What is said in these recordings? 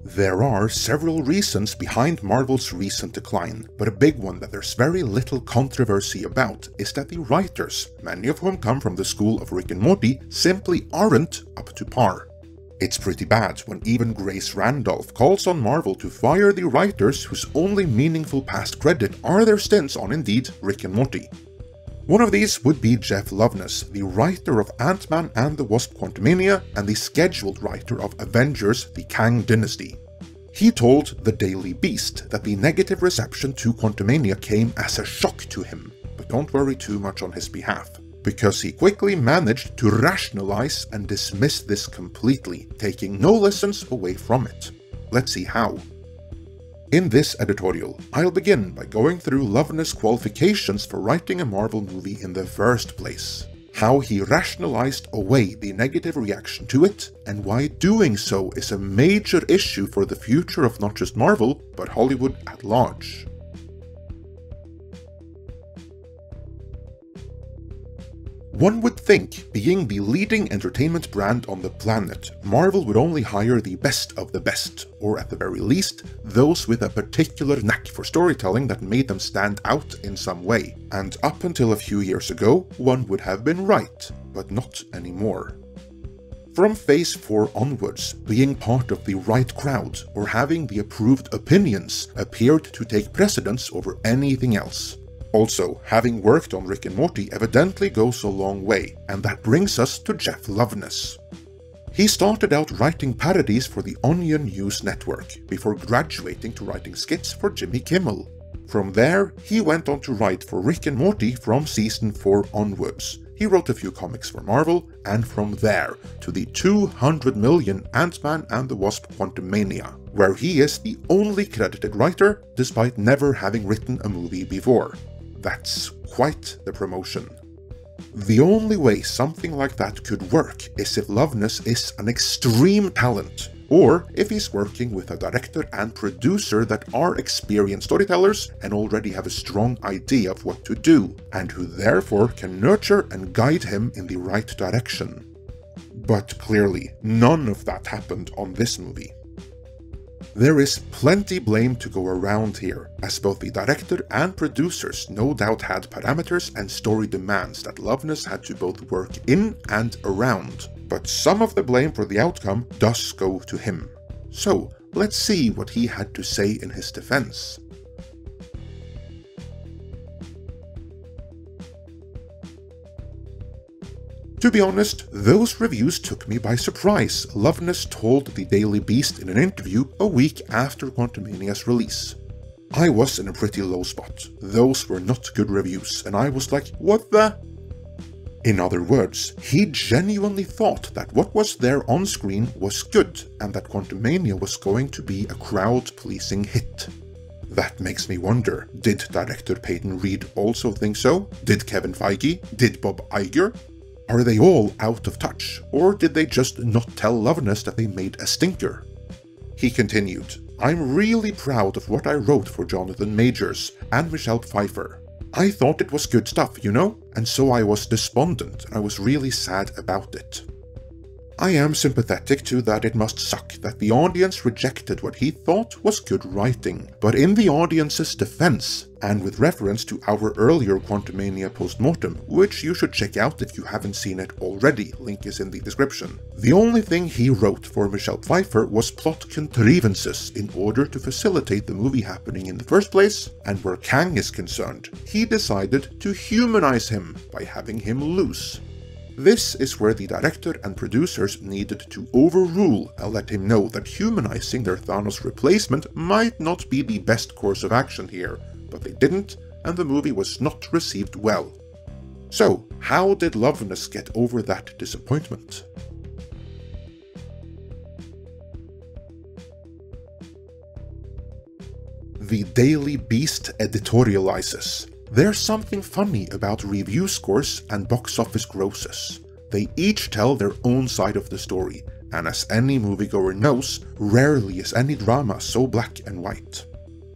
There are several reasons behind Marvel's recent decline, but a big one that there's very little controversy about is that the writers, many of whom come from the school of Rick and Morty, simply aren't up to par. It's pretty bad when even Grace Randolph calls on Marvel to fire the writers whose only meaningful past credit are their stints on Indeed Rick and Morty. One of these would be Jeff Loveness, the writer of Ant-Man and the Wasp: Quantumania and the scheduled writer of Avengers: The Kang Dynasty. He told the Daily Beast that the negative reception to Quantumania came as a shock to him, but don't worry too much on his behalf, because he quickly managed to rationalize and dismiss this completely, taking no lessons away from it. Let's see how. In this editorial, I'll begin by going through Loveness' qualifications for writing a Marvel movie in the first place, how he rationalized away the negative reaction to it, and why doing so is a major issue for the future of not just Marvel, but Hollywood at large. One would think, being the leading entertainment brand on the planet, Marvel would only hire the best of the best, or at the very least, those with a particular knack for storytelling that made them stand out in some way. And up until a few years ago, one would have been right, but not anymore. From Phase 4 onwards, being part of the right crowd, or having the approved opinions, appeared to take precedence over anything else. Also, having worked on Rick and Morty evidently goes a long way, and that brings us to Jeff Loveness. He started out writing parodies for the Onion News Network, before graduating to writing skits for Jimmy Kimmel. From there, he went on to write for Rick and Morty from Season 4 onwards. He wrote a few comics for Marvel, and from there to the 200 million Ant-Man and the Wasp: Quantumania, where he is the only credited writer, despite never having written a movie before. That's quite the promotion. The only way something like that could work is if Loveness is an extreme talent, or if he's working with a director and producer that are experienced storytellers and already have a strong idea of what to do, and who therefore can nurture and guide him in the right direction. But clearly, none of that happened on this movie. There is plenty blame to go around here, as both the director and producers no doubt had parameters and story demands that Loveness had to both work in and around, but some of the blame for the outcome does go to him. So, let's see what he had to say in his defense. To be honest, those reviews took me by surprise, Loveness told the Daily Beast in an interview a week after Quantumania's release. I was in a pretty low spot. Those were not good reviews, and I was like, what the? In other words, he genuinely thought that what was there on screen was good, and that Quantumania was going to be a crowd-pleasing hit. That makes me wonder, did director Peyton Reed also think so? Did Kevin Feige? Did Bob Iger? Are they all out of touch, or did they just not tell Loveness that they made a stinker? He continued, I'm really proud of what I wrote for Jonathan Majors and Michelle Pfeiffer. I thought it was good stuff, you know, and so I was despondent and I was really sad about it. I am sympathetic to that it must suck that the audience rejected what he thought was good writing, but in the audience's defense, and with reference to our earlier Quantumania postmortem, which you should check out if you haven't seen it already, link is in the description, the only thing he wrote for Michelle Pfeiffer was plot contrivances in order to facilitate the movie happening in the first place, and where Kang is concerned, he decided to humanize him by having him loose. This is where the director and producers needed to overrule and let him know that humanizing their Thanos replacement might not be the best course of action here, but they didn't, and the movie was not received well. So, how did Loveness get over that disappointment? The Daily Beast editorializes. There's something funny about review scores and box office grosses. They each tell their own side of the story, and as any moviegoer knows, rarely is any drama so black and white.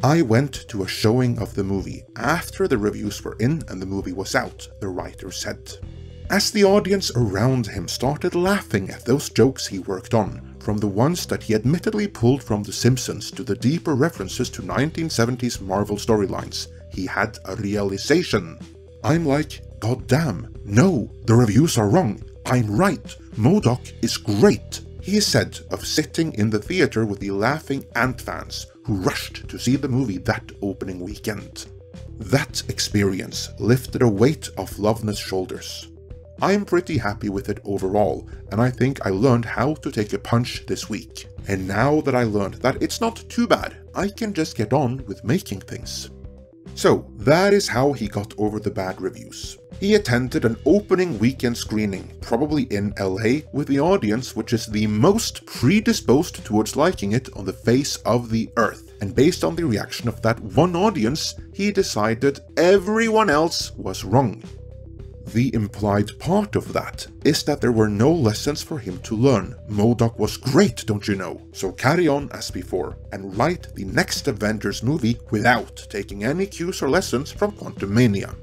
I went to a showing of the movie after the reviews were in and the movie was out, the writer said. As the audience around him started laughing at those jokes he worked on, from the ones that he admittedly pulled from The Simpsons to the deeper references to 1970s Marvel storylines. He had a realization. I'm like, God damn, no, the reviews are wrong. I'm right. Modok is great. He is said of sitting in the theater with the laughing ant fans who rushed to see the movie that opening weekend. That experience lifted a weight off Loveness' shoulders. I'm pretty happy with it overall, and I think I learned how to take a punch this week. And now that I learned that it's not too bad, I can just get on with making things. So that is how he got over the bad reviews. He attended an opening weekend screening, probably in LA, with the audience which is the most predisposed towards liking it on the face of the earth. And based on the reaction of that one audience, he decided everyone else was wrong. The implied part of that is that there were no lessons for him to learn. Modok was great, don't you know? So carry on as before, and write the next Avengers movie without taking any cues or lessons from Quantumania.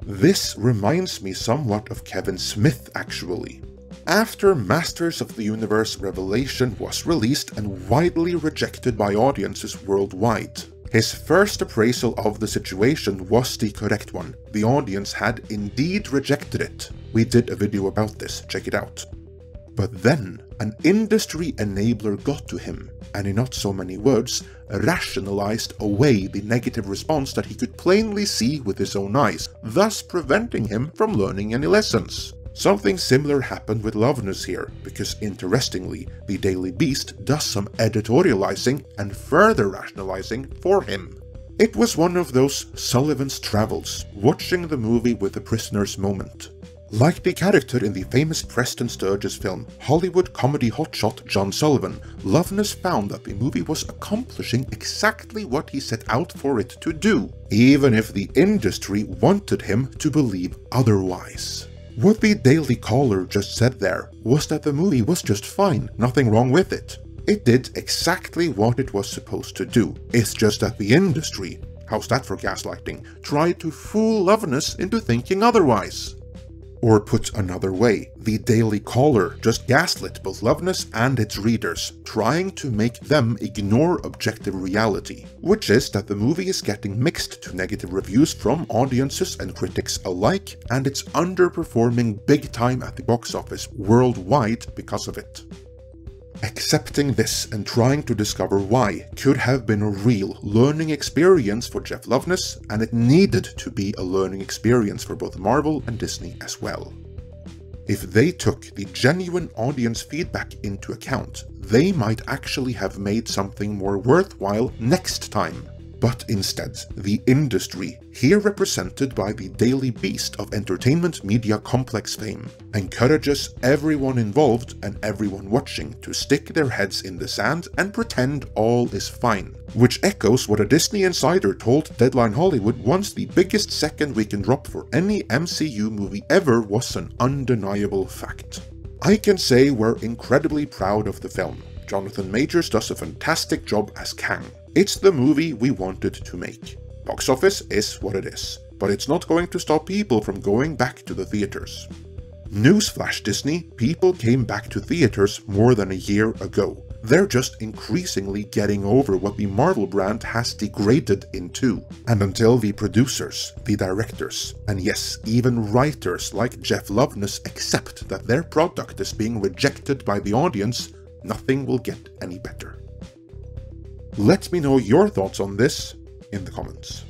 This reminds me somewhat of Kevin Smith, actually. After Masters of the Universe Revelation was released and widely rejected by audiences worldwide, his first appraisal of the situation was the correct one. The audience had indeed rejected it. We did a video about this, check it out. But then, an industry enabler got to him, and in not so many words, rationalized away the negative response that he could plainly see with his own eyes, thus preventing him from learning any lessons. Something similar happened with Loveness here, because interestingly, the Daily Beast does some editorializing and further rationalizing for him. It was one of those Sullivan's Travels, watching the movie with the prisoner's moment. Like the character in the famous Preston Sturges film Hollywood comedy hotshot John Sullivan, Loveness found that the movie was accomplishing exactly what he set out for it to do, even if the industry wanted him to believe otherwise. What the Daily Caller just said there was that the movie was just fine, nothing wrong with it. It did exactly what it was supposed to do, it's just that the industry, how's that for gaslighting, tried to fool Loveness into thinking otherwise. Or put another way, the Daily Caller just gaslit both Loveness and its readers, trying to make them ignore objective reality, which is that the movie is getting mixed to negative reviews from audiences and critics alike, and it's underperforming big time at the box office worldwide because of it. Accepting this and trying to discover why could have been a real learning experience for Jeff Loveness, and it needed to be a learning experience for both Marvel and Disney as well. If they took the genuine audience feedback into account, they might actually have made something more worthwhile next time. But instead, the industry, here represented by the Daily Beast of entertainment media complex fame, encourages everyone involved and everyone watching to stick their heads in the sand and pretend all is fine. Which echoes what a Disney insider told Deadline Hollywood once the biggest second weekend drop for any MCU movie ever was an undeniable fact. I can say we're incredibly proud of the film. Jonathan Majors does a fantastic job as Kang. It's the movie we wanted to make. Box office is what it is, but it's not going to stop people from going back to the theaters. Newsflash Disney, people came back to theaters more than a year ago. They're just increasingly getting over what the Marvel brand has degraded into. And until the producers, the directors, and yes, even writers like Jeff Loveness accept that their product is being rejected by the audience, nothing will get any better. Let me know your thoughts on this in the comments.